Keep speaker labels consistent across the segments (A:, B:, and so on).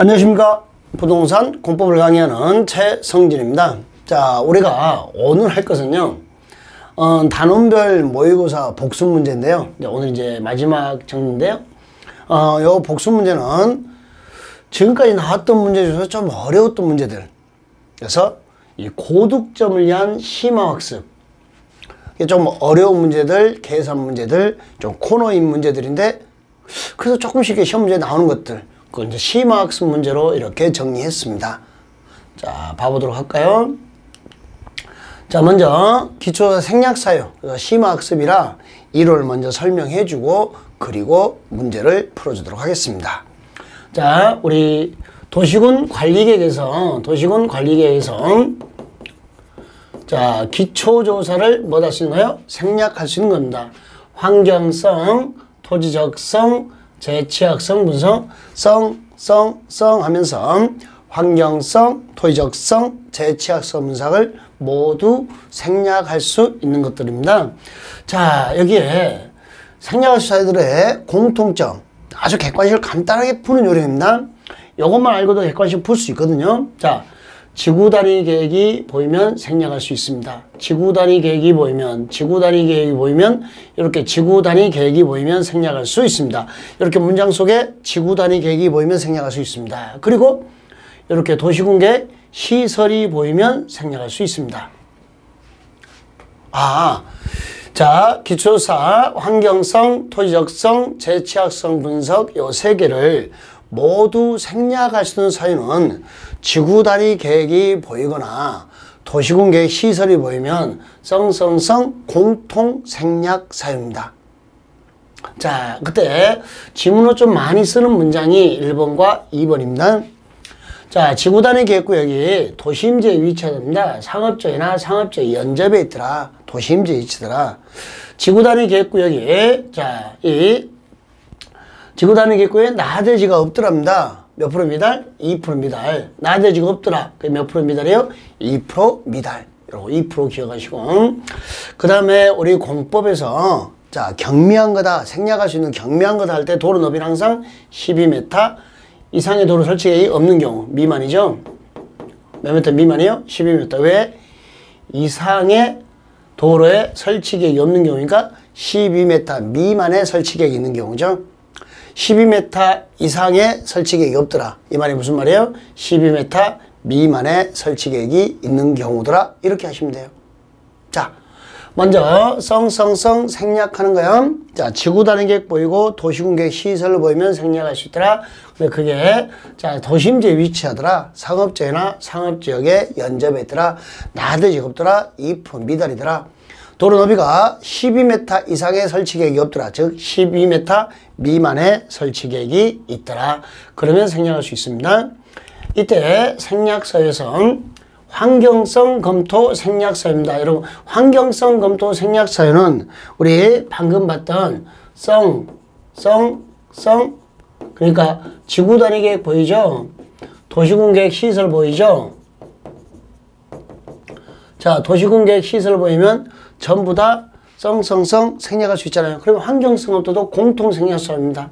A: 안녕하십니까. 부동산 공법을 강의하는 최성진입니다. 자, 우리가 오늘 할 것은요, 단원별 모의고사 복습 문제인데요. 오늘 이제 마지막 정리인데요. 요 복습 문제는 지금까지 나왔던 문제 중에서 좀 어려웠던 문제들. 그래서 이 고득점을 위한 심화학습. 좀 어려운 문제들, 계산 문제들, 좀 코너인 문제들인데, 그래서 조금씩 시험 문제에 나오는 것들. 그걸 이제 심화학습 문제로 이렇게 정리했습니다. 자, 봐보도록 할까요? 자, 먼저 기초 생략사유, 심화학습이라 이론을 먼저 설명해주고 그리고 문제를 풀어주도록 하겠습니다. 자, 우리 도시군 관리계획에서 자, 기초조사를 뭐 할 수 있는 거예요? 생략할 수 있는 겁니다. 환경성, 토지적성, 재취약성 분석, 성 하면서 환경성, 토지적성, 재취약성 분석을 모두 생략할 수 있는 것들입니다. 자, 여기에 생략할 수 있는 사유들의 공통점, 아주 객관식을 간단하게 푸는 요령입니다. 이것만 알고도 객관식 풀 수 있거든요. 자, 지구 단위 계획이 보이면 생략할 수 있습니다. 지구 단위 계획이 보이면 이렇게 지구 단위 계획이 보이면 생략할 수 있습니다. 이렇게 문장 속에 지구 단위 계획이 보이면 생략할 수 있습니다. 그리고 이렇게 도시군 계획 시설이 보이면 생략할 수 있습니다. 자, 기초사, 환경성, 토지적성, 재취약성 분석 요 세 개를 모두 생략할 수 있는 사유는 지구 단위 계획이 보이거나 도시군 계획 시설이 보이면 공통 생략 사유입니다. 자, 그때 지문으로 좀 많이 쓰는 문장이 1번과 2번입니다. 자, 지구 단위 계획구역이 도심지에 위치하답니다. 상업지나 상업지 연접에 있더라. 도심지에 위치더라. 지구 단위 계획구역이 자, 이 지구 단위 계획구역에 나대지가 없더랍니다. 몇 프로 미달? 2% 미달. 나대지가 없더라. 그게 몇 프로 미달이에요? 2% 미달. 요거 2% 기억하시고. 그 다음에 우리 공법에서 자, 경미한 거다. 생략할 수 있는 경미한 거다 할 때 도로 너비는 항상 12m 이상의 도로 설치계획이 없는 경우. 미만이죠? 몇 미터 미만이요? 12m. 왜? 이상의 도로에 설치계획이 없는 경우니까 12m 미만의 설치계획이 있는 경우죠. 12m 이상의 설치계획이 없더라. 이 말이 무슨 말이에요? 12m 미만의 설치계획이 있는 경우더라. 이렇게 하시면 돼요. 자, 먼저 생략하는 거요. 자, 지구 단위 계획 보이고 도시군 계획 시설을 보이면 생략할 수 있더라. 근데 그게 자, 도심지에 위치하더라. 상업지나 상업지역에 연접해 있더라. 나대지가 없더라. 2% 미달이더라. 도로 너비가 12m 이상의 설치계획이 없더라. 즉 12m 미만의 설치계획이 있더라. 그러면 생략할 수 있습니다. 이때 생략사유에서 환경성 검토 생략사유입니다. 여러분, 환경성 검토 생략사유는 우리 방금 봤던 그러니까 지구 단위 계획 보이죠? 도시군 계획 시설 보이죠? 자, 도시군 계획 시설 보이면 전부 다 생략할 수 있잖아요. 그러면 환경성 검토도 공통 생략사유입니다.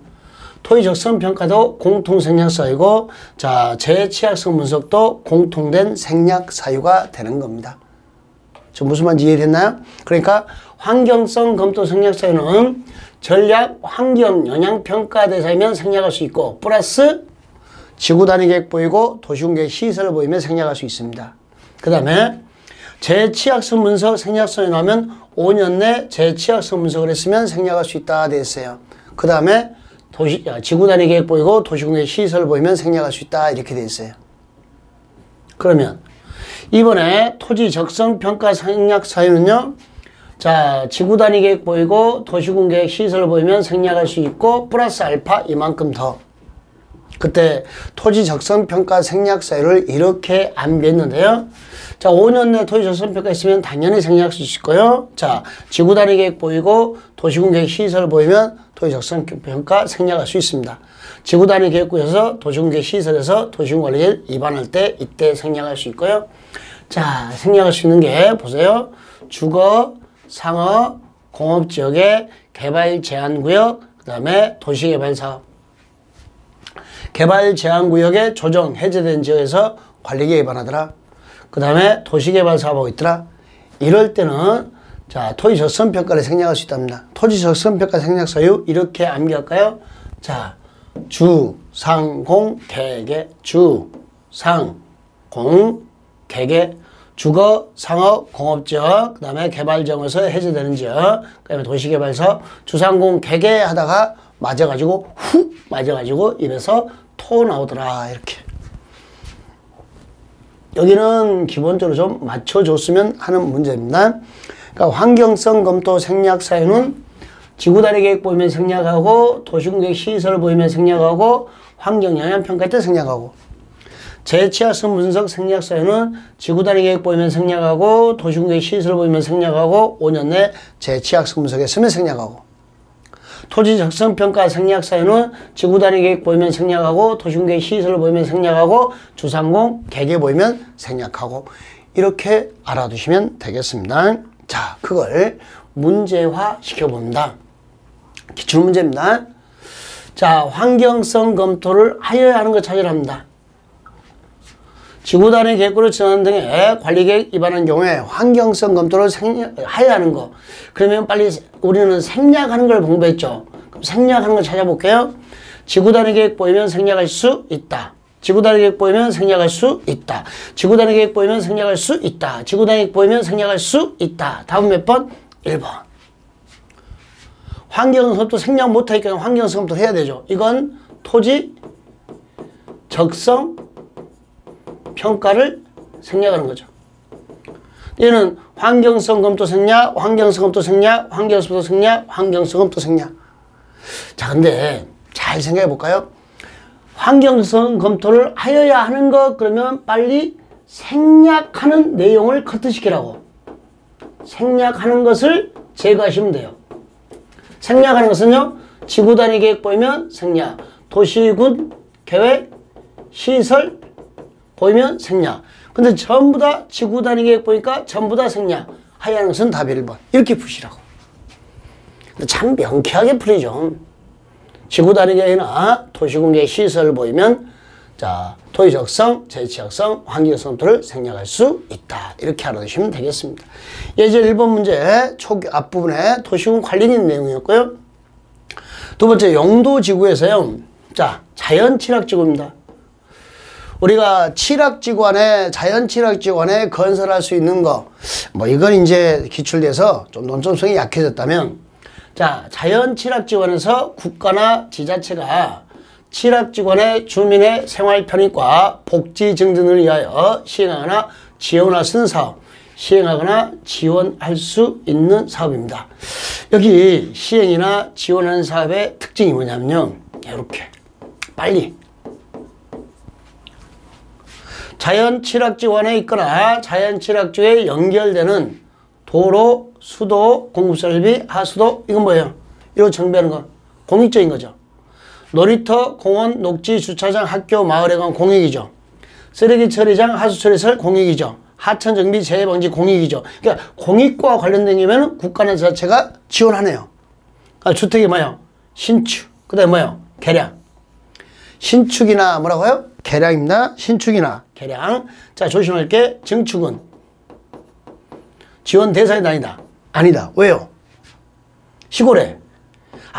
A: 토지적성 평가도 공통 생략사유고, 자, 재취약성 분석도 공통된 생략사유가 되는 겁니다. 저 무슨 말인지 이해됐나요? 그러니까 환경성 검토 생략사유는 전략 환경 영향 평가 대상이면 생략할 수 있고, 플러스 지구 단위 계획 보이고 도시군 계획 시설을 보이면 생략할 수 있습니다. 그 다음에 재취약성 분석 생략사유 나오면 5년 내 재취약성 분석을 했으면 생략할 수 있다 돼 있어요. 그 다음에 지구 단위 계획 보이고 도시군 계획 시설 보이면 생략할 수 있다 이렇게 돼 있어요. 그러면 이번에 토지 적성 평가 생략 사유는요. 자, 지구 단위 계획 보이고 도시군 계획 시설 보이면 생략할 수 있고 플러스 알파 이만큼 더. 그때 토지 적성 평가 생략 사유를 이렇게 암기했는데요. 자, 5년 내 토지 적성 평가 있으면 당연히 생략할 수 있을 거예요. 자, 지구 단위 계획 보이고 도시군 계획 시설 보이면 토지 적성 평가 생략할 수 있습니다. 지구 단위 계획구에서 도시군 계획 시설에서 도시군 관리계획 위반할 때 이때 생략할 수 있고요. 자, 생략할 수 있는 게 보세요. 주거, 상업, 공업지역의 개발 제한구역, 그 다음에 도시개발사업. 개발 제한 구역의 조정 해제된 지역에서 관리계획 위반하더라. 그 다음에 도시개발 사업하고 있더라. 이럴 때는 자, 토지 적성 평가를 생략할 수 있답니다. 토지 적성 평가 생략 사유 이렇게 암기할까요? 자, 주, 상, 공, 개개, 주, 상, 공, 개개, 주거, 상업, 공업지역, 그 다음에 개발정에서 해제되는 지역, 그 다음에 도시개발사업, 주상공, 개개 하다가 맞아가지고 훅 맞아가지고 입에서 토 나오더라. 이렇게. 여기는 기본적으로 좀 맞춰줬으면 하는 문제입니다. 그러니까 환경성 검토 생략 사유는 지구단위 계획 보이면 생략하고 도시공격 시설 보이면 생략하고 환경영향 평가 때 생략하고 재취약성 분석 생략 사유는 지구단위 계획 보이면 생략하고 도시공격 시설 보이면 생략하고 5년 내 재취약성 분석했으면 생략하고 토지 적성 평가 생략 사유는 지구단위 계획 보이면 생략하고 도시공격 시설 보이면 생략하고 주상공 개개 보이면 생략하고 이렇게 알아두시면 되겠습니다. 자, 그걸 문제화 시켜봅니다. 기출문제입니다. 자, 환경성 검토를 하여야 하는 것 찾으랍니다. 지구단위 계획구를 정하는 등의 관리계획 위반한 경우에 환경성 검토를 하여야 하는 거. 그러면 빨리 우리는 생략하는 걸 공부했죠. 그럼 생략하는 걸 찾아볼게요. 지구단위 계획 보이면 생략할 수 있다. 지구단위 계획 보이면 생략할 수 있다. 지구단위 계획 보이면 생략할 수 있다. 지구단위 계획 보이면 생략할 수 있다. 다음 몇 번? 1번. 환경성도 생략 못하니까 환경성도 해야 되죠. 이건 토지 적성 평가를 생략하는 거죠. 얘는 환경성 검토 생략, 환경성 검토 생략, 환경성 검토 생략, 환경성 검토 생략. 자, 근데 잘 생각해 볼까요? 환경성 검토를 하여야 하는 거 그러면 빨리 생략하는 내용을 커트시키라고. 생략하는 것을 제거하시면 돼요. 생략하는 것은요. 지구단위 계획 보이면 생략, 도시군 계획, 시설 보이면 생략. 근데 전부 다 지구단위 계획 보니까 전부 다 생략. 하여야 하는 것은 답이 1번. 이렇게 푸시라고. 참 명쾌하게 풀이죠. 지구단위 계획이나 도시공계 시설 보이면 자, 토지 적성, 재취약성, 환경성 검토를 생략할 수 있다. 이렇게 알아두시면 되겠습니다. 예제 1번 문제 앞부분에 도시군 관리인 내용이었고요. 두 번째 용도지구에서요. 자, 자연취락지구입니다. 우리가 취락지구 안에 자연취락지구 안에 건설할 수 있는 거 뭐 이건 이제 기출돼서 좀 논점성이 약해졌다면 자, 자연취락지구 안에서 국가나 지자체가 취락지구 안의 주민의 생활 편익과 복지 증진을 위하여 시행하거나 지원할 수 있는 사업, 시행하거나 지원할 수 있는 사업입니다. 여기 시행이나 지원하는 사업의 특징이 뭐냐면요. 이렇게 빨리 자연취락지구 안에 있거나 자연취락지구에 연결되는 도로, 수도, 공급설비, 하수도 이건 뭐예요? 이거 정비하는 건 공익적인 거죠. 놀이터, 공원, 녹지, 주차장, 학교, 마을에 관 공익이죠. 쓰레기 처리장, 하수처리설 공익이죠. 하천 정비, 재해 방지 공익이죠. 그러니까 공익과 관련된 게면 국가나 자체가 지원하네요. 그러니까 주택이 뭐예요? 신축. 그다음에 뭐예요? 개량. 신축이나 뭐라고요? 개량입니다. 신축이나 개량. 자, 조심할 게 증축은 지원 대상이 아니다. 아니다. 왜요? 시골에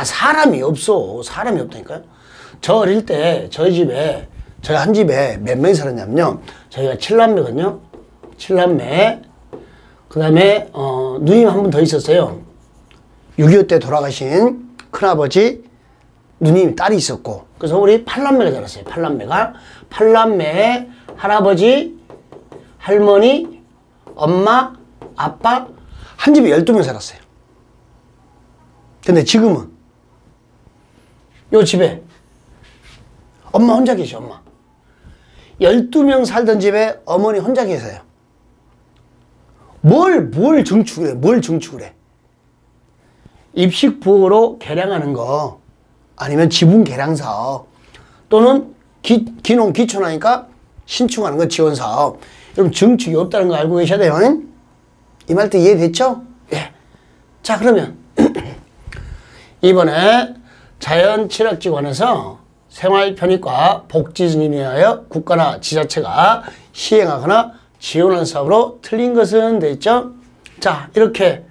A: 사람이 없어. 사람이 없다니까요. 저 어릴 때 저희 집에 저희 한 집에 몇 명이 살았냐면요. 저희가 7남매거든요. 7남매. 그 다음에 누님 한 분 더 있었어요. 6.25 때 돌아가신 큰아버지 누님 딸이 있었고 그래서 우리 8남매가 자랐어요. 8남매가 8남매 할아버지 할머니 엄마 아빠 한 집에 12명 살았어요. 근데 지금은 요 집에 엄마 혼자 계셔. 엄마 12명 살던 집에 어머니 혼자 계세요. 뭘 증축을 해? 뭘 증축을 해? 입식 부호로 개량하는 거 아니면 지분 개량 사업 또는 기농 기촌하니까 신축하는 거 지원 사업. 여러분 증축이 없다는 거 알고 계셔야 돼요. 이 말 때 이해됐죠? 예. 자, 그러면 이번에 자연취락지구 안에서 생활 편익과 복지 증진에 위하여 국가나 지자체가 시행하거나 지원하는 사업으로 틀린 것은 돼 있죠. 자, 이렇게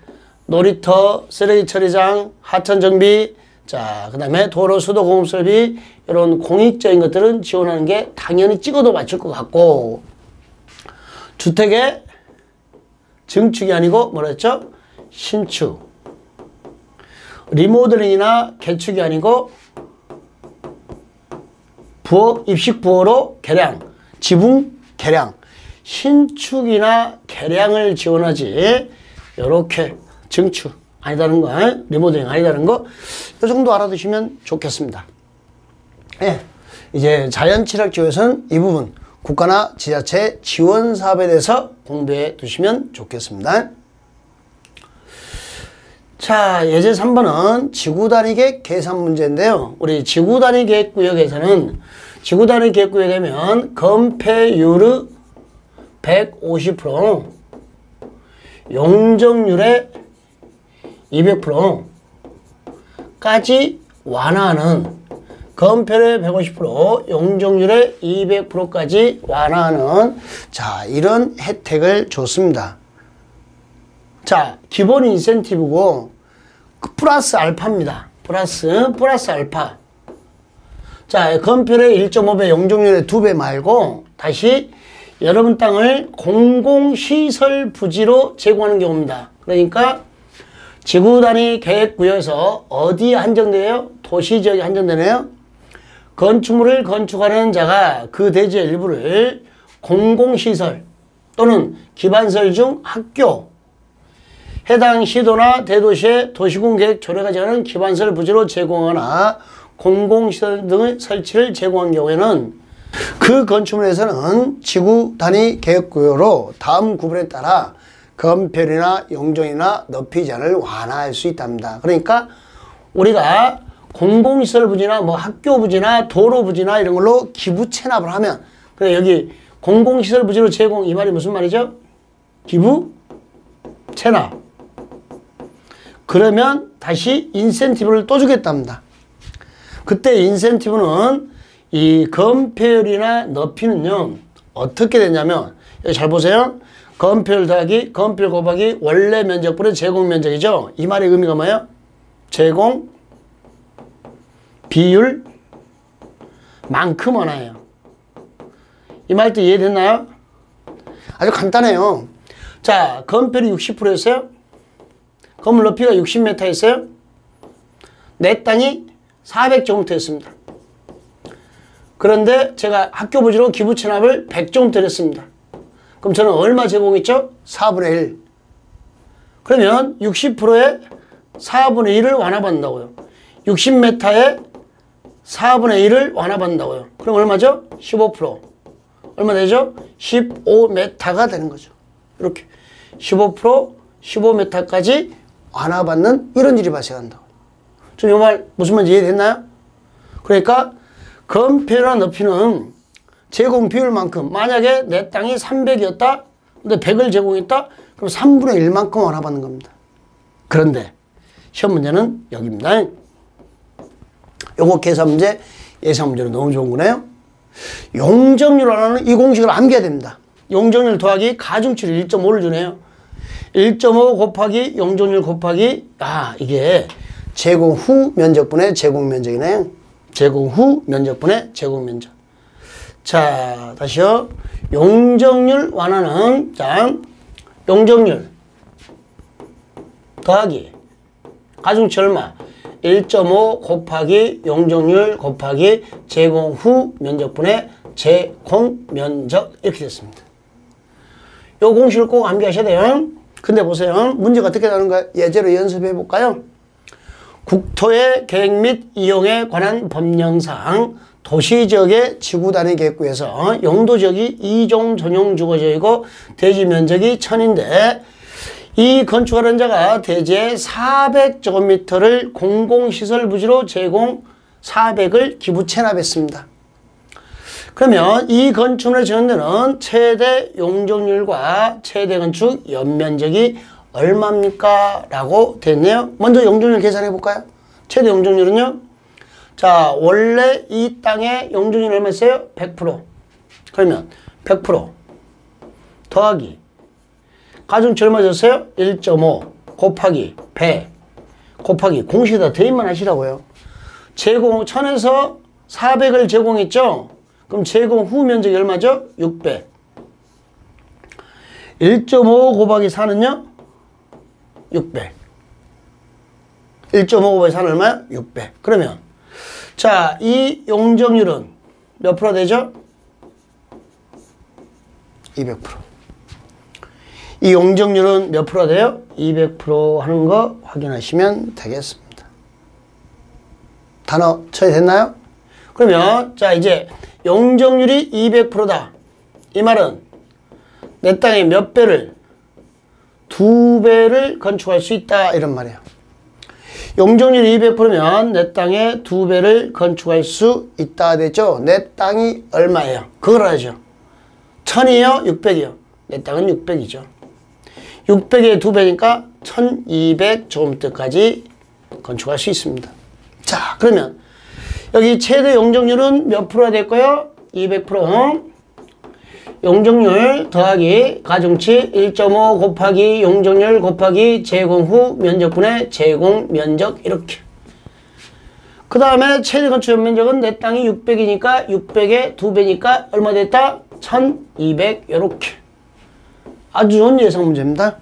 A: 놀이터, 쓰레기 처리장, 하천 정비, 자, 그 다음에 도로 수도 공업 설비, 이런 공익적인 것들은 지원하는 게 당연히 찍어도 맞출 것 같고, 주택의 증축이 아니고 뭐라 했죠? 신축. 리모델링이나 개축이 아니고 부엌, 입식 부호로 개량, 지붕 개량, 신축이나 개량을 지원하지 요렇게 증축 아니다는 거, 리모델링 아니다는 거, 이 정도 알아두시면 좋겠습니다. 예, 이제 자연친화지구에서는 이 부분 국가나 지자체 지원 사업에 대해서 공부해 두시면 좋겠습니다. 자, 예제 3번은 지구단위 계산 문제인데요. 우리 지구단위 계획구역에서는 지구단위 계획구역에 되면 건폐율의 150%, 용적률의 200%까지 완화하는, 건폐율의 150%, 용적률의 200%까지 완화하는, 자, 이런 혜택을 줬습니다. 자, 기본 인센티브고 플러스 알파입니다. 플러스 알파. 자, 건폐율의 1.5배, 용적률의 2배 말고 다시 여러분 땅을 공공시설 부지로 제공하는 경우입니다. 그러니까 지구단위 계획구역에서 어디에 한정돼요? 도시지역에 한정되네요. 건축물을 건축하는 자가 그 대지의 일부를 공공시설 또는 기반시설 중 학교, 해당 시도나 대도시의 도시군계획 조례가 정하는 기반시설 부지로 제공하거나 공공시설 등의 설치를 제공한 경우에는 그 건축물에서는 지구단위 계획구역으로 다음 구분에 따라 건폐율이나 용적이나 높이 제한을 완화할 수 있답니다. 그러니까 우리가 공공시설 부지나 뭐 학교 부지나 도로 부지나 이런 걸로 기부 체납을 하면, 그래 여기 공공시설 부지로 제공, 이 말이 무슨 말이죠? 기부 체납. 그러면 다시 인센티브를 또 주겠답니다. 그때 인센티브는 이 건폐율이나 높이는요, 어떻게 되냐면, 여기 잘 보세요. 건폐율 더하기 건폐율 곱하기 원래 면적분의 제공 면적이죠. 이 말의 의미가 뭐예요? 제공 비율 만큼 원화예요. 이 말도 이해됐나요? 아주 간단해요. 자, 건폐율이 60%였어요. 건물 높이가 60m였어요. 내 땅이 400제곱미터였습니다. 그런데 제가 학교 부지로 기부 체납을 100제곱미터 드렸습니다. 그럼 저는 얼마 제공했죠? 4분의 1. 그러면 60%에 4분의 1을 완화받는다고요. 60m에 4분의 1을 완화받는다고요. 그럼 얼마죠? 15%. 얼마 되죠? 15m가 되는 거죠. 이렇게 15%, 15m까지 완화받는 이런 일이 발생한다고. 좀 이 말 무슨 말인지 이해됐나요? 그러니까 건폐율이나 높이는 제공 비율만큼, 만약에 내 땅이 300이었다 근데 100을 제공했다 그럼 3분의 1만큼 완화받는 겁니다. 그런데 시험 문제는 여기입니다. 요거 계산 문제, 예상 문제는 너무 좋은 거네요. 용적률 완화는 이 공식을 암기해야 됩니다. 용적률 더하기 가중치를 1.5를 주네요. 1.5 곱하기 용적률 곱하기, 이게 제공 후 면적분의 제공 면적이네요. 제공 후 면적분의 제공 면적. 자, 다시요. 용적률 완화는, 자, 용적률 더하기 가중치 얼마? 1.5 곱하기 용적률 곱하기 제공 후 면적분의 제공 면적, 이렇게 됐습니다. 요 공식을 꼭 암기하셔야 돼요. 근데 보세요. 문제가 어떻게 나오는가 예제로 연습해 볼까요? 국토의 계획 및 이용에 관한 법령상 도시지역의 지구단위 계획구에서 용도지역이 2종 전용 주거지역이고 대지 면적이 1000인데 이 건축하는 자가 대지의 400제곱미터를 공공시설 부지로 제공 400을 기부 체납했습니다. 그러면 이 건축물에 적용되는 최대 용적률과 최대 건축 연면적이 얼마입니까? 라고 됐네요. 먼저 용적률 계산해 볼까요? 최대 용적률은요? 자, 원래 이 땅의 용적률 얼마였어요? 100%. 그러면 100% 더하기 가중치 얼마 줬어요? 1.5 곱하기 100 곱하기 공식에다 대입만 하시라고요. 제공 1000에서 400을 제공했죠? 그럼 제공 후 면적이 얼마죠? 600. 1.5 곱하기 4는요? 600. 1.5 곱하기 4는 얼마야? 600. 그러면 자, 이 용적률은 몇 프로 되죠? 200%. 이 용적률은 몇 프로 돼요? 200% 하는 거 확인하시면 되겠습니다. 단어 처리됐나요? 그러면 자, 이제 용적률이 200%다. 이 말은 내 땅에 몇 배를? 2배를 건축할 수 있다 이런 말이에요. 용적률이 200%면 내 땅에 2배를 건축할 수 있다 되죠. 내 땅이 얼마예요? 그걸 알죠. 1000이요? 600이요? 내 땅은 600이죠. 600에 2배니까 1200제곱미터까지 건축할 수 있습니다. 자, 그러면 여기 최대 용적률은 몇 프로가 될까요? 200%. 용적률 더하기 가중치 1.5 곱하기 용적률 곱하기 제공 후 면적분의 제공 면적 이렇게. 그 다음에 최대 건축 면적은 내 땅이 600이니까 600에 2배니까 얼마 됐다? 1200 이렇게. 아주 좋은 예상 문제입니다.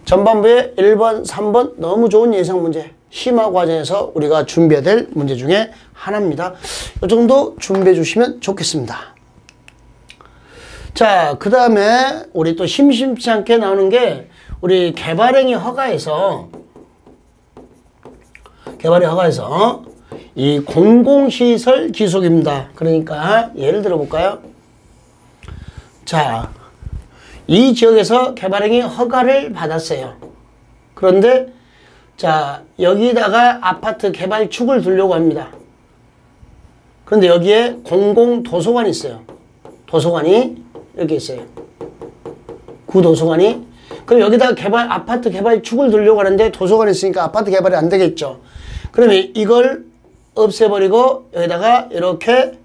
A: 전반부에 1번, 3번 너무 좋은 예상 문제. 심화 과정에서 우리가 준비해야 될 문제 중에 하나입니다. 이 정도 준비해 주시면 좋겠습니다. 자, 그 다음에 우리 또 심심치 않게 나오는 게 우리 개발행위 허가에서 이 공공시설 기속입니다. 그러니까 예를 들어 볼까요? 자, 이 지역에서 개발행위 허가를 받았어요. 그런데 자, 여기다가 아파트 개발축을 두려고 합니다. 그런데 여기에 공공도서관이 있어요. 도서관이 이렇게 있어요. 구도서관이. 그럼 여기다가 아파트 개발축을 두려고 하는데 도서관이 있으니까 아파트 개발이 안 되겠죠. 그러면 이걸 없애버리고 여기다가 이렇게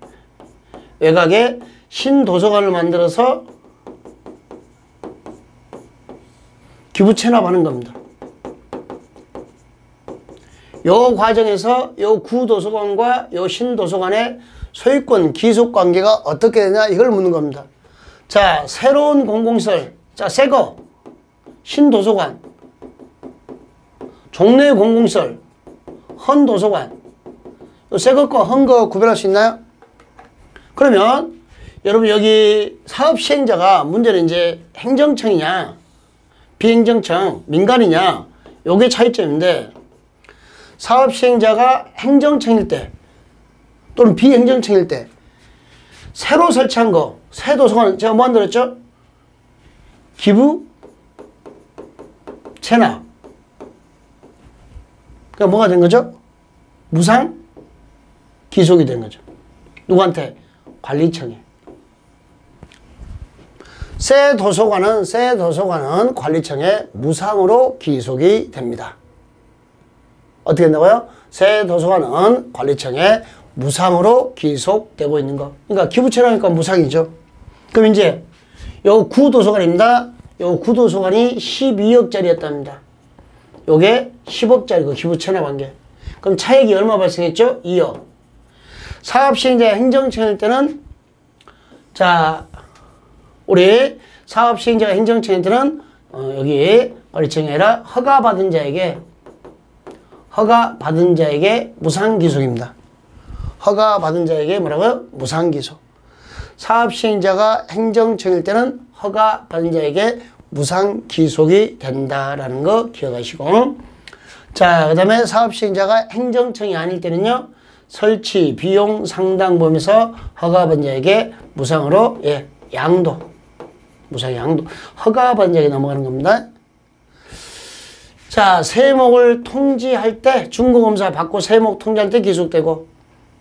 A: 외곽에 신도서관을 만들어서 기부 체납하는 겁니다. 요 과정에서 요 구도서관과 요 신도서관의 소유권 기속 관계가 어떻게 되냐 이걸 묻는 겁니다. 자, 새로운 공공시설. 자, 새거 신도서관, 종래 공공시설, 헌도서관. 요 새것과 헌거 구별할 수 있나요? 그러면 여러분 여기 사업 시행자가 문제는 이제 행정청이냐 비행정청 민간이냐 요게 차이점인데, 사업 시행자가 행정청일 때 또는 비행정청일 때 새로 설치한 거, 새 도서관 제가 뭐 만들었죠? 기부, 체납. 그러니까 뭐가 된 거죠? 무상 기속이 된 거죠. 누구한테? 관리청에. 새 도서관은 관리청에 무상으로 기속이 됩니다. 어떻게 된다고요? 새 도서관은 관리청에 무상으로 기속되고 있는 거. 그러니까 기부체납이니까 무상이죠. 그럼 이제 요 구도서관입니다. 요 구도서관이 12억짜리였답니다. 요게 10억짜리고 기부체납한 게. 그럼 차액이 얼마 발생했죠? 2억. 사업시행자 행정청일 때는 자, 우리 사업시행자가 행정청일 때는 여기 관리청이 아니라 허가받은 자에게 무상기속입니다. 허가받은 자에게 뭐라고요? 무상기속. 사업시행자가 행정청일 때는 허가받은 자에게 무상기속이 된다라는 거 기억하시고, 자, 그 다음에 사업시행자가 행정청이 아닐 때는요, 설치 비용 상당 범위에서 허가받은 자에게 무상으로 양도, 무상 양도, 허가받은 자에게 넘어가는 겁니다. 자, 세목을 통지할 때 준공검사 받고 세목 통지할 때 기속되고,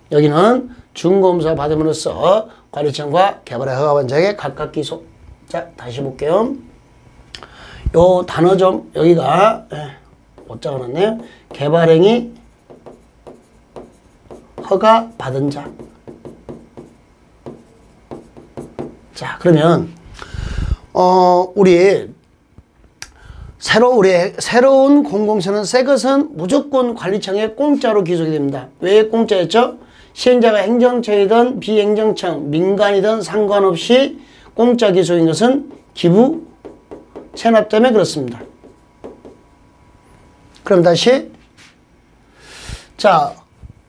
A: 여기는 준공검사 받음으로써 관리청과 개발의 허가받은 자에게 각각 기속. 자, 다시 볼게요. 요 단어 좀 여기가 못 적어놨네요. 개발행위 허가 받은 자. 자, 그러면 우리 새로운 공공시설은 새 것은 무조건 관리청에 공짜로 기속이 됩니다. 왜 공짜였죠? 시행자가 행정청이든 비행정청, 민간이든 상관없이 공짜 기속인 것은 기부 체납 때문에 그렇습니다. 그럼 다시 자,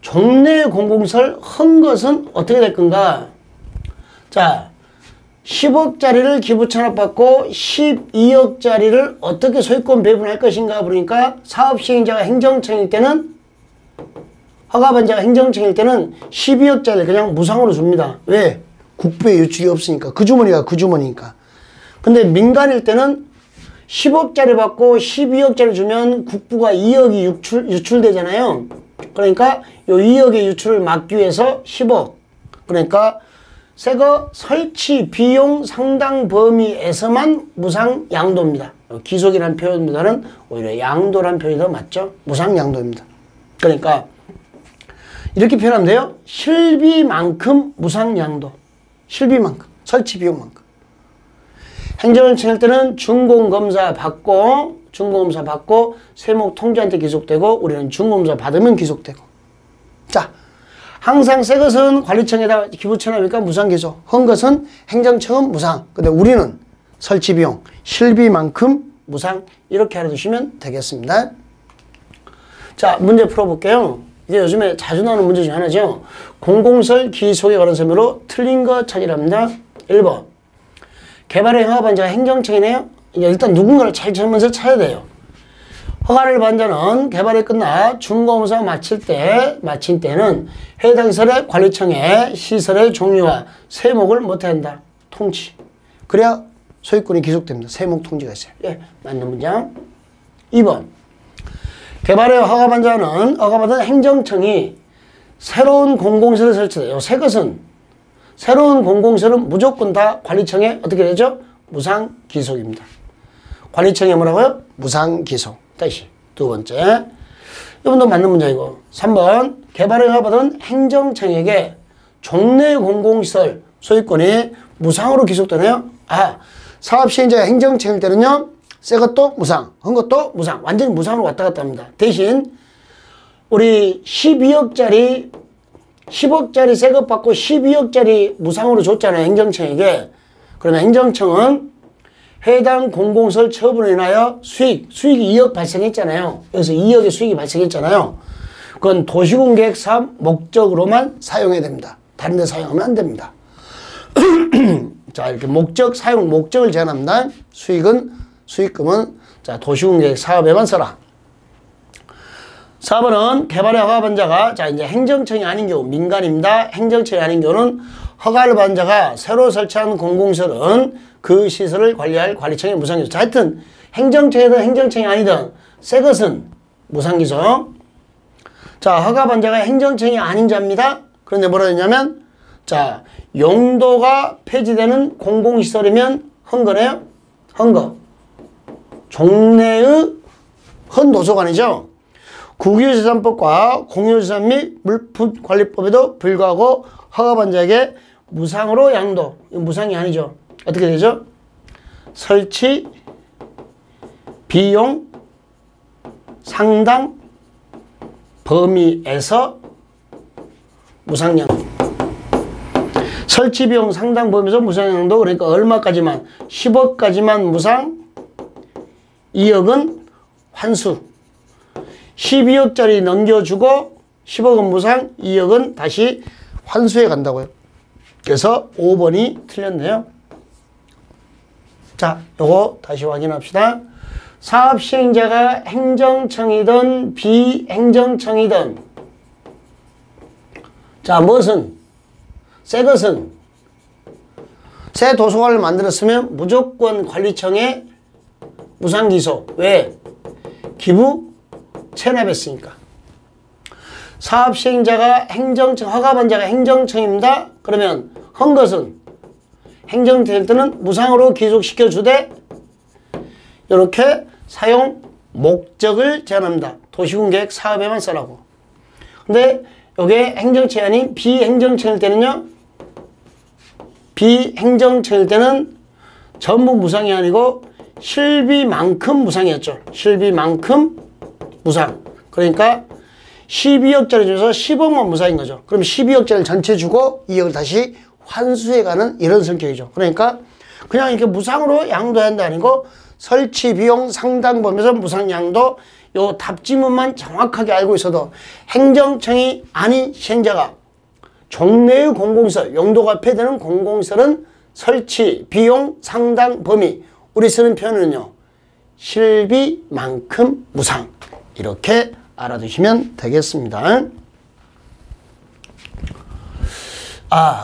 A: 종래 공공시설 헌 것은 어떻게 될 건가? 자, 10억짜리를 기부 체납받고 12억짜리를 어떻게 소유권 배분할 것인가 보니까 사업 시행자가 행정청일 때는 허가받은 자가 행정청일 때는 12억짜리를 그냥 무상으로 줍니다. 왜? 국부에 유출이 없으니까. 그 주머니가 그 주머니니까. 근데 민간일 때는 10억짜리 받고 12억짜리 주면 국부가 2억이 유출되잖아요. 그러니까 요 2억의 유출을 막기 위해서 10억. 그러니까 새거 설치 비용 상당 범위에서만 무상 양도입니다. 기속이라는 표현보다는 오히려 양도라는 표현이 더 맞죠? 무상 양도입니다. 그러니까 이렇게 표현하면 돼요. 실비만큼 무상 양도. 실비만큼. 설치 비용만큼. 행정을 지낼 때는 준공검사 받고 세목 통지한테 기속되고 우리는 준공검사 받으면 기속되고. 자, 항상 새 것은 관리청에다 기부 체납이니까 무상 기소. 헌 것은 행정청은 무상. 근데 우리는 설치 비용, 실비만큼 무상. 이렇게 알아두시면 되겠습니다. 자, 문제 풀어볼게요. 이제 요즘에 자주 나오는 문제 중에 하나죠. 공공시설 기속에 관한 설명으로 틀린 거 찾으랍니다. 1번. 개발의 허가받은 자가 행정청이네요. 일단 누군가를 잘 찾으면서 찾아야 돼요. 허가를 받은 자는 개발이 끝나 준공검사 마친 때는 해당 시설의 관리청에 시설의 종류와 세목을 못해야 한다. 통지. 그래야 소유권이 기속됩니다. 세목 통지가 있어요. 예, 맞는 문장. 2번. 개발의 허가받은 자는 허가받은 행정청이 새로운 공공시설을 설치해요. 새 것은 새로운 공공시설은 무조건 다 관리청에 어떻게 되죠? 무상 기속입니다. 관리청에 뭐라고요? 무상 기속. 다시 두 번째. 이번도 맞는 문제이고. 3번. 개발을 허가받은 행정청에게 종래 공공시설 소유권이 무상으로 기속되네요. 아, 사업시행자가 행정청일 때는요. 새 것도 무상, 헌 것도 무상. 완전히 무상으로 왔다 갔다 합니다. 대신 우리 10억짜리 새 것 받고 12억짜리 무상으로 줬잖아요. 행정청에게. 그러면 행정청은 해당 공공시설 처분으로 인하여 수익이 2억 발생했잖아요. 여기서 2억의 수익이 발생했잖아요. 그건 도시공계획 사업 목적으로만 사용해야 됩니다. 다른 데 사용하면 안 됩니다. 자, 이렇게 사용 목적을 제한합니다. 수익금은 자, 도시공계획 사업에만 써라. 4번은 개발의 허가받은 자가 자, 이제 행정청이 아닌 경우 민간입니다. 행정청이 아닌 경우는 허가를 받은 자가 새로 설치한 공공시설은 그 시설을 관리할 관리청의 무상기소. 자, 하여튼 행정청이든 행정청이 아니든 새 것은 무상기소. 자, 허가받은 자가 행정청이 아닌 자입니다. 그런데 뭐라 했냐면 자, 용도가 폐지되는 공공시설이면 헌거네요. 헌거. 종래의 헌도서관이죠. 국유재산법과 공유재산 및 물품관리법에도 불구하고 허가받은 자에게 무상으로 양도. 이건 무상이 아니죠. 어떻게 되죠? 설치 비용 상당 범위에서 무상양도. 설치 비용 상당 범위에서 무상양도. 그러니까 얼마까지만? 10억까지만 무상, 2억은 환수. 12억짜리 넘겨주고 10억은 무상, 2억은 다시 환수해 간다고요. 그래서 5번이 틀렸네요. 자, 요거 다시 확인합시다. 사업 시행자가 행정청이든 비행정청이든 자, 새 것은 새 도서관을 만들었으면 무조건 관리청에 무상기소. 왜? 기부 체납했으니까. 사업 시행자가 행정청, 허가받은 자가 행정청입니다. 그러면 헌 것은 행정청일 때는 무상으로 기속시켜 주되 이렇게 사용 목적을 제한합니다. 도시군계획 사업에만 써라고. 근데 요게 행정체이 아닌 비행정체일 때는요. 비행정체일 때는 전부 무상이 아니고 실비만큼 무상이었죠. 실비만큼 무상. 그러니까 12억짜리 중에서 10억만 무상인 거죠. 그럼 12억짜리 전체 주고 2억을 다시 환수해가는 이런 성격이죠. 그러니까 그냥 이렇게 무상으로 양도해야 한다 아니고 설치 비용 상당 범위에서 무상 양도 요 답지문만 정확하게 알고 있어도 행정청이 아닌 시행자가 종래의 공공시설, 용도가 폐되는 공공시설은 설치 비용 상당 범위, 우리 쓰는 표현은요 실비만큼 무상, 이렇게 알아두시면 되겠습니다.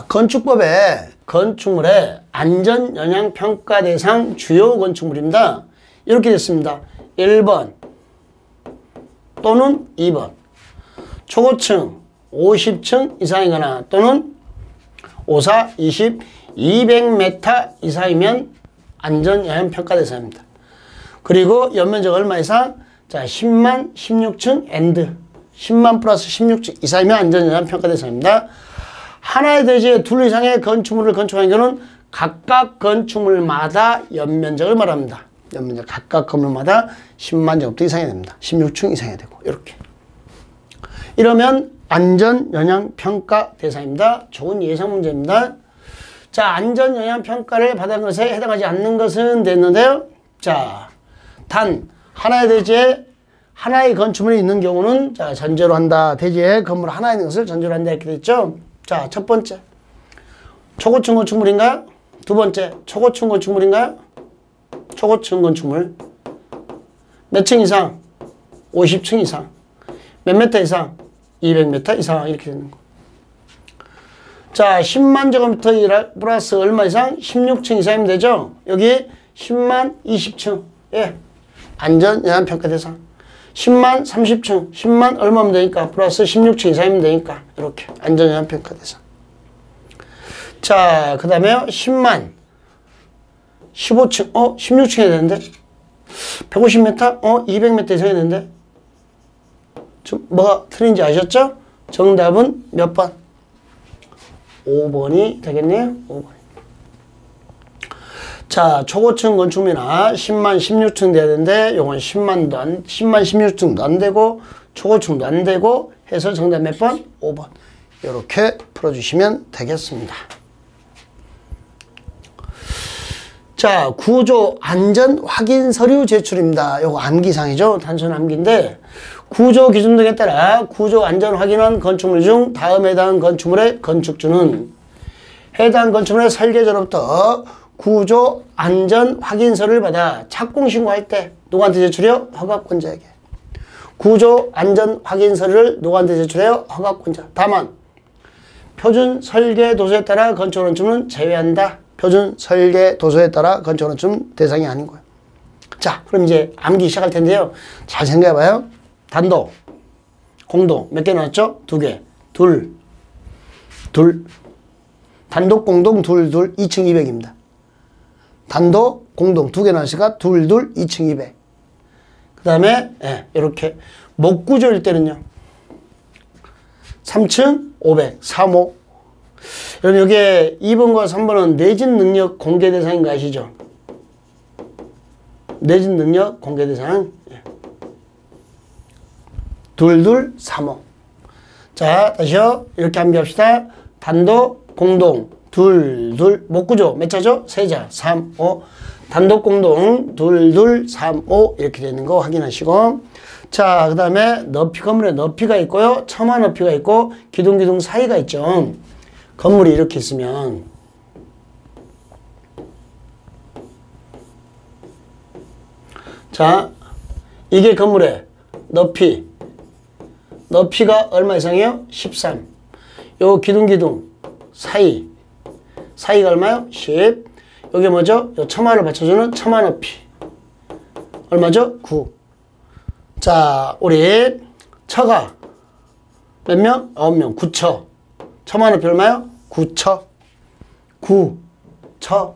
A: 건축법에 건축물의 안전영향평가 대상 주요 건축물입니다. 이렇게 됐습니다. 1번 또는 2번 초고층 50층 이상이거나 또는 54, 20, 200m 이상이면 안전영향평가 대상입니다. 그리고 연면적 얼마 이상? 자, 10만 16층 앤드 10만 플러스 16층 이상이면 안전영향평가 대상입니다. 하나의 대지에 둘 이상의 건축물을 건축하는 경우는 각각 건축물마다 연면적을 말합니다. 연면적 각각 건물마다 10만 제곱미터 이상이 됩니다. 16층 이상이 되고 이렇게. 이러면 안전영향평가 대상입니다. 좋은 예상 문제입니다. 자, 안전영향평가를 받은 것에 해당하지 않는 것은 됐는데요. 자, 단 하나의 대지에 하나의 건축물이 있는 경우는 자, 전제로 한다. 대지에 건물 하나 있는 것을 전제로 한다 이렇게 됐죠. 자, 첫 번째 초고층 건축물인가요? 두 번째 초고층 건축물인가요? 초고층 건축물. 몇 층 이상? 50층 이상. 몇 미터 이상? 200m 이상 이렇게 되는 거. 자, 10만 제곱미터 플러스 얼마 이상? 16층 이상이면 되죠? 여기 10만 20층. 예. 안전영향평가 대상. 10만 30층. 10만 얼마면 되니까 플러스 16층 이상이면 되니까 이렇게 안전영향평가 대상. 자, 그 다음에요. 10만 15층. 16층 해야 되는데 150m? 200m 이상 해야 되는데 좀 뭐가 틀린지 아셨죠? 정답은 몇 번? 5번이 되겠네요. 5번. 자, 초고층 건축물이나 10만 16층 돼야 되는데 요건 10만 16층도 안 되고 초고층도 안 되고 해서 정답 몇 번? 5번. 이렇게 풀어주시면 되겠습니다. 자, 구조 안전 확인 서류 제출입니다. 요거 암기상이죠. 단순 암기인데 구조 기준 등에 따라 구조 안전 확인한 건축물 중 다음에 해당하는 건축물의 건축주는 해당 건축물의 설계자로부터 구조 안전 확인서를 받아 착공 신고할 때 누구한테 제출해요? 허가권자에게. 구조 안전 확인서를 누구한테 제출해요? 허가권자. 다만 표준 설계 도서에 따라 건축 건축물은 제외한다. 표준 설계 도서에 따라 건축 건축물은 대상이 아닌 거예요. 자, 그럼 이제 암기 시작할 텐데요. 잘 생각해 봐요. 단독, 공동 몇 개 나왔죠? 2개. 둘. 단독, 공동, 둘, 2층 200입니다. 단독, 공동 2개 나왔으니까 둘, 2층 200. 그 다음에 이렇게 목구조일 때는요. 3층 500, 3호. 여러분 여기에 2번과 3번은 내진 능력 공개 대상인 거 아시죠? 내진 능력 공개 대상. 둘, 3호. 자, 다시요. 이렇게 암기합시다. 단독, 공동, 둘, 목구조 몇 자죠? 3자, 3, 5. 단독, 공동, 둘, 3, 5. 이렇게 되는 거 확인하시고. 자, 그 다음에 높이, 건물에 높이가 있고요. 처마 높이가 있고, 기둥 사이가 있죠. 건물이 이렇게 있으면. 자, 이게 건물의 높이가 얼마 이상이에요? 13. 요 기둥 사이가 얼마요? 10. 여기 뭐죠? 요 처마를 받쳐주는 처마 높이. 얼마죠? 9. 자, 우리 처가 몇 명? 9명. 9처. 처마 높이 얼마요? 9처. 9처.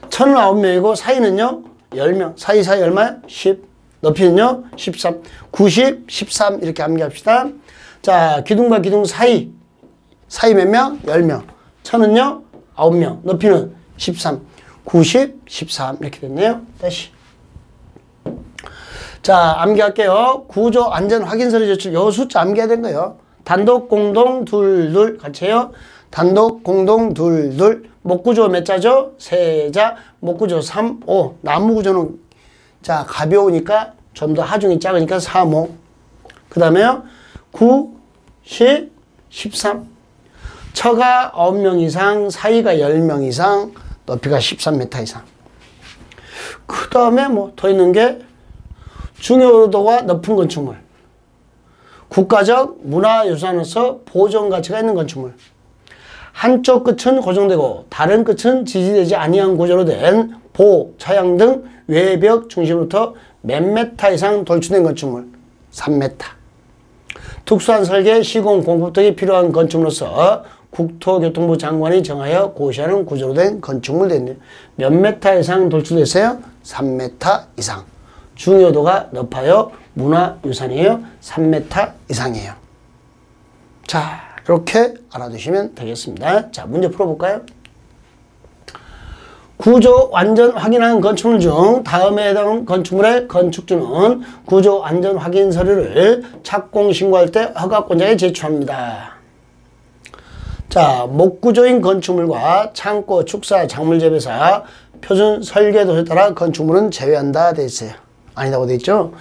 A: 처는 9명이고 사이는요? 10명. 사이 얼마요? 10. 높이는요? 13. 90, 13 이렇게 암기합시다. 자, 기둥과 기둥 사이 몇 명? 10명. 천은요? 9명. 높이는 13, 90, 13 이렇게 됐네요. 다시. 자, 암기할게요. 구조 안전 확인서류 제출. 요 숫자 암기해야 되는 거예요. 단독, 공동, 둘 같이 해요. 단독, 공동, 둘. 목구조 몇 자죠? 3자. 목구조 3, 5. 나무 구조는 자, 가벼우니까 좀 더 하중이 작으니까 3, 5. 그 다음에요. 9, 10, 13. 처가 9명 이상, 사이가 10명 이상, 높이가 13m 이상. 그 다음에 뭐 더 있는 게 중요도가 높은 건축물. 국가적 문화유산으로서 보존 가치가 있는 건축물. 한쪽 끝은 고정되고 다른 끝은 지지되지 아니한 구조로 된 보, 차양 등 외벽 중심으로부터 몇 메타 이상 돌출된 건축물. 3m. 특수한 설계, 시공, 공법 등이 필요한 건축물로서 국토교통부 장관이 정하여 고시하는 구조로 된 건축물 됐네요. 몇 메타 이상 돌출됐어요? 3m 이상. 중요도가 높아요. 문화유산이에요. 3m 이상이에요. 자, 이렇게 알아두시면 되겠습니다. 자, 문제 풀어볼까요? 구조 완전 확인한 건축물 중 다음에 해당 건축물의 건축주는 구조 완전 확인 서류를 착공 신고할 때 허가권자에 제출합니다. 자, 목구조인 건축물과 창고, 축사, 작물 재배사, 표준 설계 도시에 따라 건축물은 제외한다 돼 있어요. 아니라고 돼 있죠.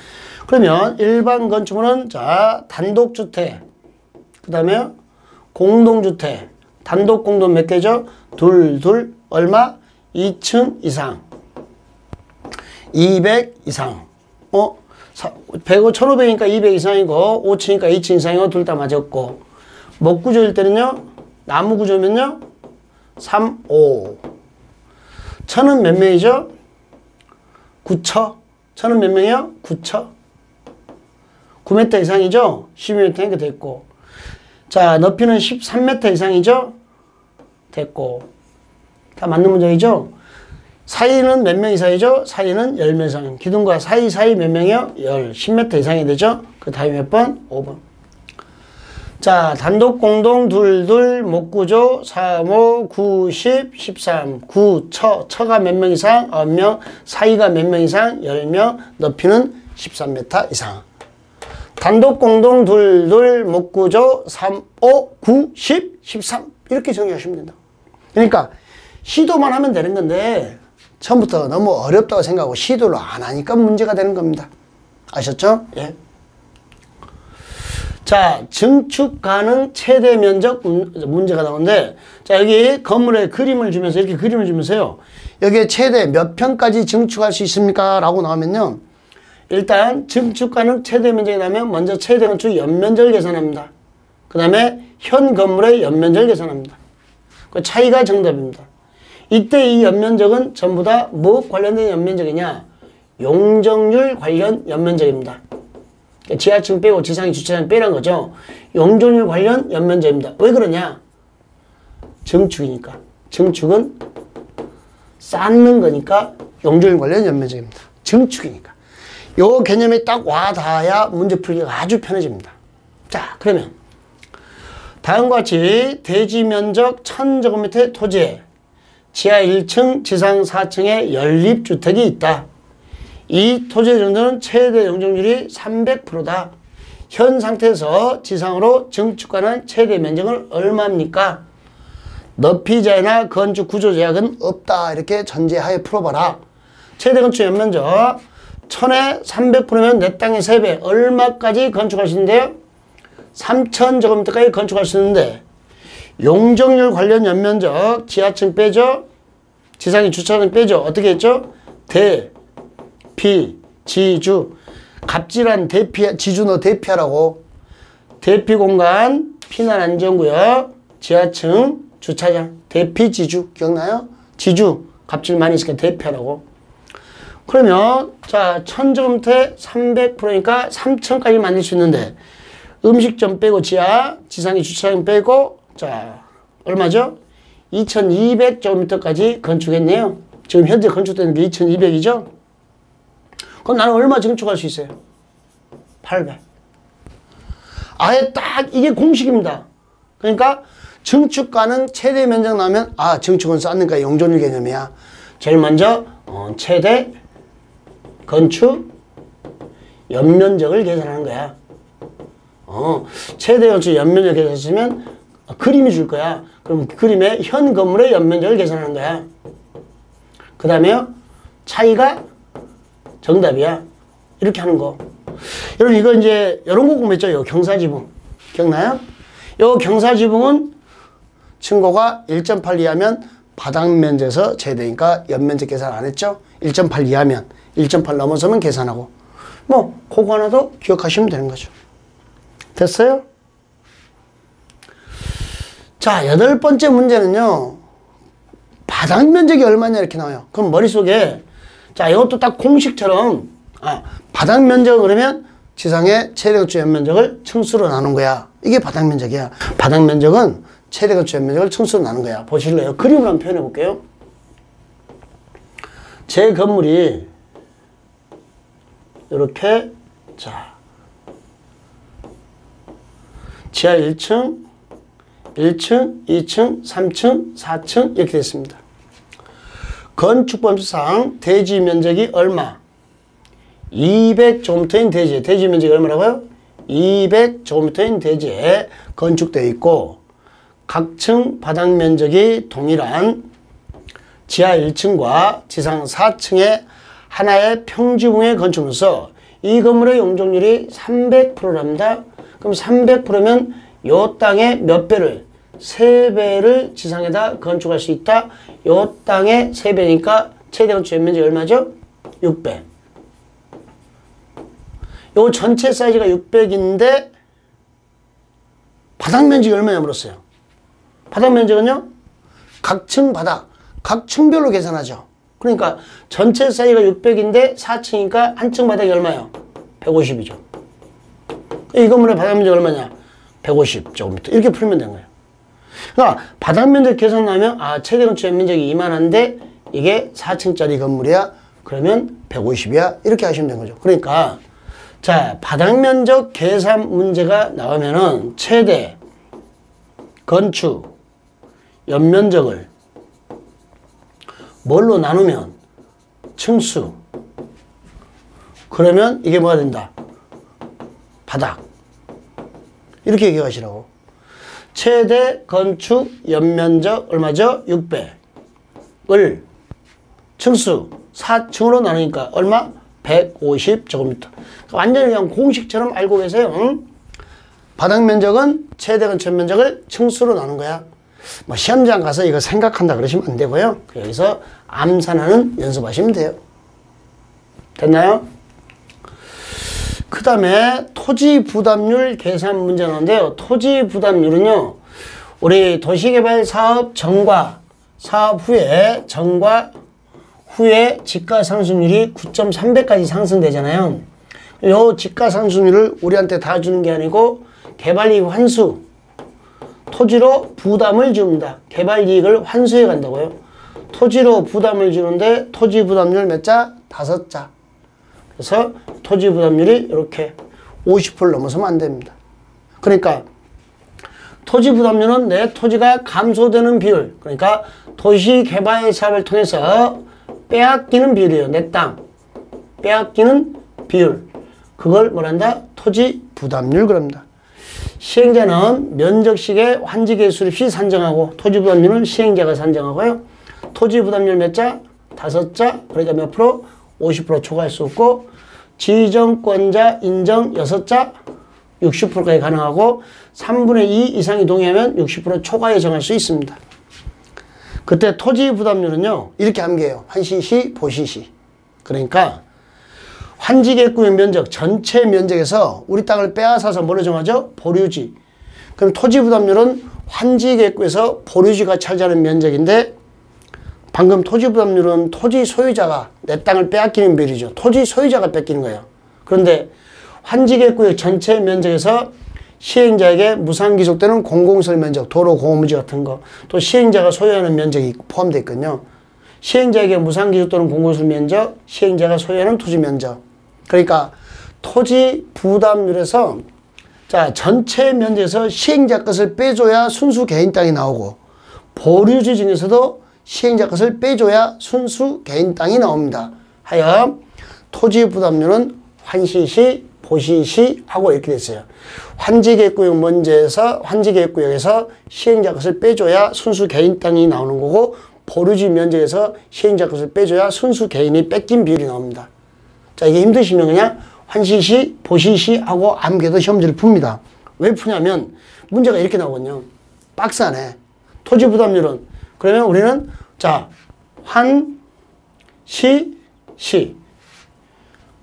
A: 그러면 일반 건축물은 자, 단독주택, 그 다음에 공동주택, 단독 공동 몇 개죠? 둘, 얼마? 2층 이상, 200 이상, 100, 1500이니까 200 이상이고, 5층이니까 2층 이상이고, 둘 다 맞았고, 목구조일 때는요, 나무 구조면요, 3, 5. 천은 몇 명이죠? 9처. 천은 몇 명이요? 9처. 9m 이상이죠? 12m니까 됐고. 자, 높이는 13m 이상이죠? 됐고. 다 맞는 문제이죠? 사이는 몇 명 이상이죠? 사이는 10명 이상. 기둥과 사이 몇 명이요? 10m 이상이 되죠? 그 다음에 몇 번? 5번. 자, 단독, 공동, 둘, 목구조, 3, 5, 9, 10, 13, 9, 처가 몇 명 이상? 9명, 사이가 몇 명 이상? 10명, 높이는 13m 이상. 단독, 공동, 둘, 목구조, 3, 5, 9, 10, 13 이렇게 정리하시면 된다. 그러니까 시도만 하면 되는 건데 처음부터 너무 어렵다고 생각하고 시도를 안 하니까 문제가 되는 겁니다. 아셨죠? 예. 자, 증축 가능 최대 면적 문제가 나오는데, 자, 여기 건물에 그림을 주면서, 이렇게 그림을 주면서요, 여기에 최대 몇 평까지 증축할 수 있습니까? 라고 나오면요, 일단 증축 가능 최대 면적이 나오면 먼저 최대 건축 연면적을 계산합니다. 그 다음에 현 건물의 연면적을 계산합니다. 그 차이가 정답입니다. 이때 이 연면적은 전부 다 뭐 관련된 연면적이냐? 용적률 관련 연면적입니다. 지하층 빼고 지상의 주차장 빼란 거죠. 용적률 관련 연면적입니다. 왜 그러냐? 증축이니까. 증축은 쌓는 거니까 용적률 관련 연면적입니다. 증축이니까. 요 개념이 딱 와닿아야 문제 풀기가 아주 편해집니다. 자, 그러면 다음과 같이 대지 면적 1000제곱미터의 토지에 지하 1층, 지상 4층의 연립주택이 있다. 이 토지의 정도는 최대 용적률이 300%다. 현 상태에서 지상으로 증축하는 최대 면적은 얼마입니까? 높이 제한이나 건축 구조 제약은 없다. 이렇게 전제하에 풀어봐라. 최대 건축 연면적 1000에 300%면 내 땅의 3배. 얼마까지 건축할 수 있는데요? 3000제곱미터까지 건축할 수 있는데 용적률 관련 연면적 지하층 빼죠. 지상의 주차장 빼죠. 어떻게 했죠? 대피, 지주. 갑질한 대피, 지주 너 대피하라고. 대피 공간, 피난 안전구역, 지하층, 주차장, 대피, 지주. 기억나요? 지주. 갑질 많이 있으니까 대피하라고. 그러면 자 1000제곱미터에 300%니까 3000까지 만들 수 있는데 음식점 빼고 지하, 지상의 주차장 빼고 자 얼마죠? 2200제곱미터까지 건축했네요. 지금 현재 건축되는 게 2200이죠? 그럼 나는 얼마 증축할 수 있어요? 800. 아예 딱 이게 공식입니다. 그러니까 증축가는 최대 면적 나오면 아 증축은 쌓는가 용적률 개념이야. 제일 먼저 최대 건축 연면적을 계산하는 거야. 최대 건축 연면적 계산했으면 그림이 줄 거야. 그럼 그림의 현 건물의 연면적을 계산하는 거야. 그 다음에 차이가 정답이야. 이렇게 하는 거. 여러분 이거 이제 이런 거 공부했죠. 요 경사지붕 기억나요? 요 경사지붕은 층고가 1.8 이하면 바닥 면적에서 제외되니까 연면적 계산 안 했죠? 1.8 이하면 1.8 넘어서면 계산하고 뭐 그거 하나도 기억하시면 되는 거죠. 됐어요? 자, 8번째 문제는요. 바닥 면적이 얼마냐 이렇게 나와요. 그럼 머릿속에 자, 이것도 딱 공식처럼 바닥 면적 그러면 지상의 최대 건축 연면적을 층수로 나눈 거야. 이게 바닥 면적이야. 바닥 면적은 최대 건축 연면적을 층수로 나눈 거야. 보실래요? 그림으로 한번 표현해 볼게요. 제 건물이 이렇게 자 지하 1층, 1층, 2층, 3층, 4층 이렇게 됐습니다. 건축법상 대지 면적이 얼마? 200제곱미터인 대지에 대지 면적이 얼마라고요? 200제곱미터인 대지에 건축되어 있고 각 층 바닥 면적이 동일한 지하 1층과 지상 4층의 하나의 평지붕의 건축으로서 이 건물의 용적률이 300%랍니다. 그럼 300%면 요 땅의 몇 배를? 3배를 지상에다 건축할 수 있다. 요 땅의 3배니까 최대 건축 연면적이 얼마죠? 600. 요 전체 사이즈가 600인데 바닥 면적이 얼마냐 물었어요. 바닥 면적은요? 각 층 바닥, 각 층별로 계산하죠. 그러니까 전체 사이즈가 600인데 4층이니까 한 층 바닥이 얼마예요? 150이죠. 이 건물의 바닥 면적이 얼마냐? 150제곱미터. 이렇게 풀면 되는 거예요. 그러니까 바닥 면적 계산하면 최대 건축 면적이 이만한데 이게 4층짜리 건물이야. 그러면 150이야. 이렇게 하시면 되는 거죠. 그러니까 자, 바닥 면적 계산 문제가 나오면은 최대 건축 연면적을 뭘로 나누면 층수. 그러면 이게 뭐가 된다? 바닥. 이렇게 기억하시라고. 최대 건축 연면적 얼마죠? 600을 층수 4층으로 나누니까 얼마? 150제곱미터. 완전히 그냥 공식처럼 알고 계세요. 응? 바닥 면적은 최대 건축 면적을 층수로 나눈 거야. 뭐 시험장 가서 이거 생각한다 그러시면 안 되고요. 여기서 암산하는 연습하시면 돼요. 됐나요? 그 다음에 토지 부담률 계산 문제 나오는데요. 토지 부담률은요. 우리 도시개발 사업 전과 사업 후에 지가 상승률이 9.3배까지 상승되잖아요. 요 지가 상승률을 우리한테 다 주는 게 아니고 개발이익 환수, 토지로 부담을 줍니다. 개발이익을 환수해 간다고요. 토지로 부담을 주는데 토지 부담률 몇 자? 5자. 그래서 토지 부담률이 이렇게 50% 넘어서면 안 됩니다. 그러니까 토지 부담률은 내 토지가 감소되는 비율, 그러니까 도시개발 사업을 통해서 빼앗기는 비율이에요. 내 땅 빼앗기는 비율. 그걸 뭐란다? 토지 부담률 그럽니다. 시행자는 면적식의 환지계수립시 산정하고 토지 부담률은 시행자가 산정하고요. 토지 부담률 몇 자? 5자. 그러니까 몇 프로? 50% 초과할 수 없고 지정권자 인정 6자 60%까지 가능하고 3분의 2 이상이 동의하면 60% 초과에 정할 수 있습니다. 그때 토지 부담률은요. 이렇게 암기해요. 환시시, 보시시. 그러니까 환지계획구역 면적 전체 면적에서 우리 땅을 빼앗아서 뭐로 정하죠? 보류지. 그럼 토지 부담률은 환지계획구에서 보류지가 차지하는 면적인데 방금 토지 부담률은 토지 소유자가 내 땅을 빼앗기는 비율이죠. 토지 소유자가 뺏기는 거예요. 그런데 환지계획구역 전체 면적에서 시행자에게 무상기속되는 공공시설 면적, 도로, 공업무지 같은 거, 또 시행자가 소유하는 면적이 포함되어 있거든요. 시행자에게 무상기속되는 공공시설 면적, 시행자가 소유하는 토지 면적. 그러니까 토지 부담률에서 자, 전체 면적에서 시행자 것을 빼줘야 순수 개인 땅이 나오고, 보류지 중에서도 시행자 것을 빼줘야 순수 개인 땅이 나옵니다. 하여 토지 부담료는 환시시, 보시시 하고 이렇게 됐어요. 환지계획구역 문제에서 환지계획구역에서 시행자 것을 빼줘야 순수 개인 땅이 나오는 거고, 보류지 면적에서 시행자 것을 빼줘야 순수 개인이 뺏긴 비율이 나옵니다. 자, 이게 힘드시면 그냥 환시시, 보시시 하고 암기해도 시험지를 풉니다. 왜 푸냐면 문제가 이렇게 나오거든요. 박스 안에 토지 부담률은, 그러면 우리는 자, 환, 시, 시,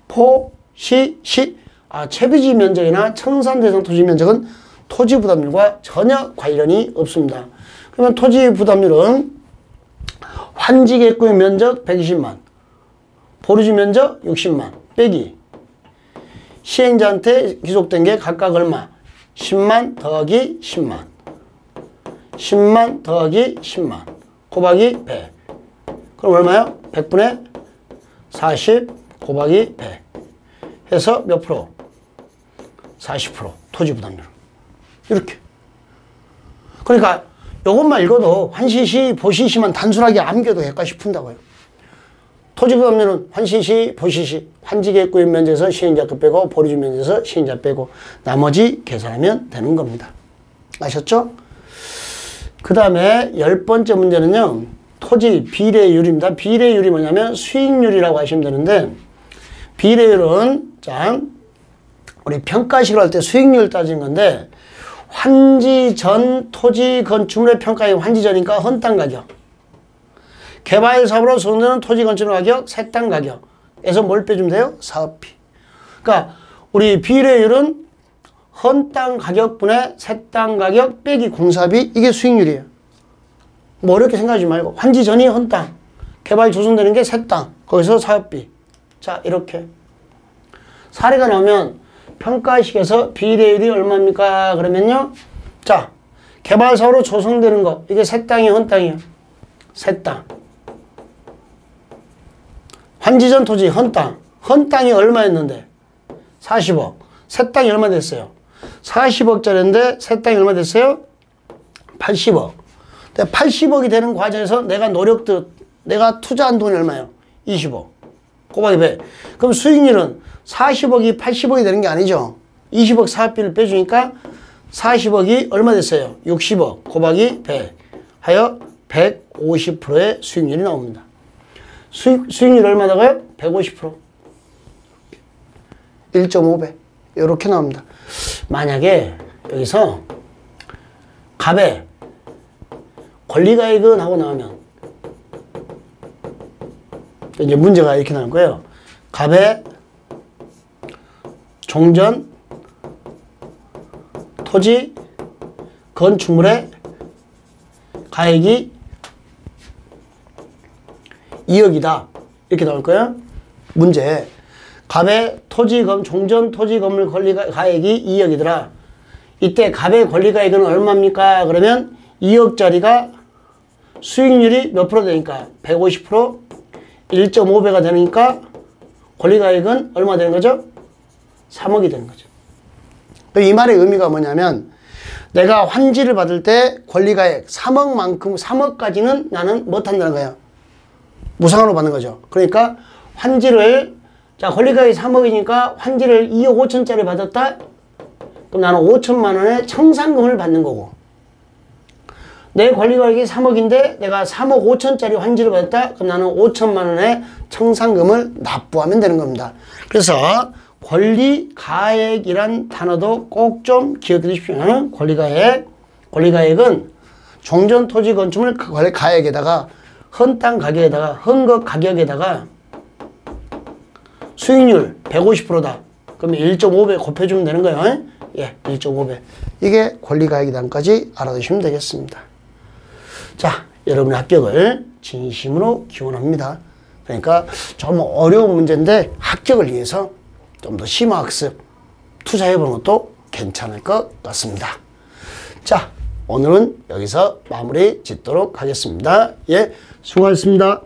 A: 포, 시, 시. 채비지 면적이나 청산 대상 토지 면적은 토지 부담률과 전혀 관련이 없습니다. 그러면 토지 부담률은 환지계획구역 면적 120만, 보류지 면적 60만 빼기 시행자한테 기속된 게 각각 얼마? 10만 더하기 10만, 10만 더하기 10만 곱하기 100. 그럼 얼마요? 100분의 40 곱하기 100 해서 몇 프로? 40% 토지 부담률. 이렇게. 그러니까 이것만 읽어도 환시시, 보시시만 단순하게 암겨도 객관식 푼다고요. 토지 부담률은 환시시, 보시시, 환지계획구역 면적에서 시행자 것 빼고, 보류지 면적에서 시행자 빼고, 나머지 계산하면 되는 겁니다. 아셨죠? 그 다음에 10번째 문제는요, 토지 비례율입니다. 비례율이 뭐냐면 수익률이라고 하시면 되는데, 비례율은, 자, 우리 평가식을 할 때 수익률 따진 건데, 환지 전 토지 건축물의 평가액 환지 전이니까 헌땅 가격. 개발 사업으로 소송되는 토지 건축물 가격, 세땅 가격에서 뭘 빼주면 돼요? 사업비. 그러니까 우리 비례율은 헌땅 가격분의 세땅 가격 빼기 공사비, 이게 수익률이에요. 뭐 어렵게 생각하지 말고 환지 전이 헌땅, 개발 조성되는 게 세땅, 거기서 사업비. 자, 이렇게 사례가 나오면 평가식에서 비례율이 얼마입니까? 그러면요, 자, 개발 사업으로 조성되는 거, 이게 세땅이에요, 헌땅이에요? 세땅. 환지전 토지 헌땅, 헌땅이 얼마였는데? 40억. 세땅이 얼마 됐어요? 40억짜리인데 세땅이 얼마 됐어요? 80억. 80억이 되는 과정에서 내가 투자한 돈이 얼마예요? 20억. 곱하기 100. 그럼 수익률은 40억이 80억이 되는 게 아니죠. 20억 사업비를 빼주니까 40억이 얼마 됐어요? 60억 곱하기 100 하여 150%의 수익률이 나옵니다. 수익률 얼마다가요? 150%. 1.5배. 이렇게 나옵니다. 만약에 여기서 갑에 권리가액은 하고 나오면 이제 문제가 이렇게 나올 거예요. 갑에 종전 토지 건축물의 가액이 2억이다. 이렇게 나올 거예요. 문제. 갑의 종전 토지 건물 권리가액이 2억이더라. 이때 갑의 권리가액은 얼마입니까? 그러면 2억짜리가 수익률이 몇 프로 되니까? 150%, 1.5배가 되니까 권리가액은 얼마 되는 거죠? 3억이 되는 거죠. 이 말의 의미가 뭐냐면 내가 환지를 받을 때 권리가액 3억만큼, 3억까지는 나는 못한다는 거예요. 무상으로 받는 거죠. 그러니까 환지를, 자, 권리가액이 3억이니까 환지를 2억 5천짜리 받았다? 그럼 나는 5천만 원의 청산금을 받는 거고, 내 권리가액이 3억인데 내가 3억 5천짜리 환지를 받았다? 그럼 나는 5천만 원의 청산금을 납부하면 되는 겁니다. 그래서 권리가액이란 단어도 꼭 좀 기억해 두십시오. 권리가액은 종전토지 건축물 가액에다가 헌땅 가격에다가 헌것 가격에다가 수익률 150%다. 그러면 1.5배 곱해주면 되는 거예요. 예, 1.5배. 이게 권리가액이단까지 알아두시면 되겠습니다. 자, 여러분의 합격을 진심으로 기원합니다. 그러니까 좀 어려운 문제인데 합격을 위해서 좀 더 심화학습 투자해보는 것도 괜찮을 것 같습니다. 자, 오늘은 여기서 마무리 짓도록 하겠습니다. 예, 수고하셨습니다.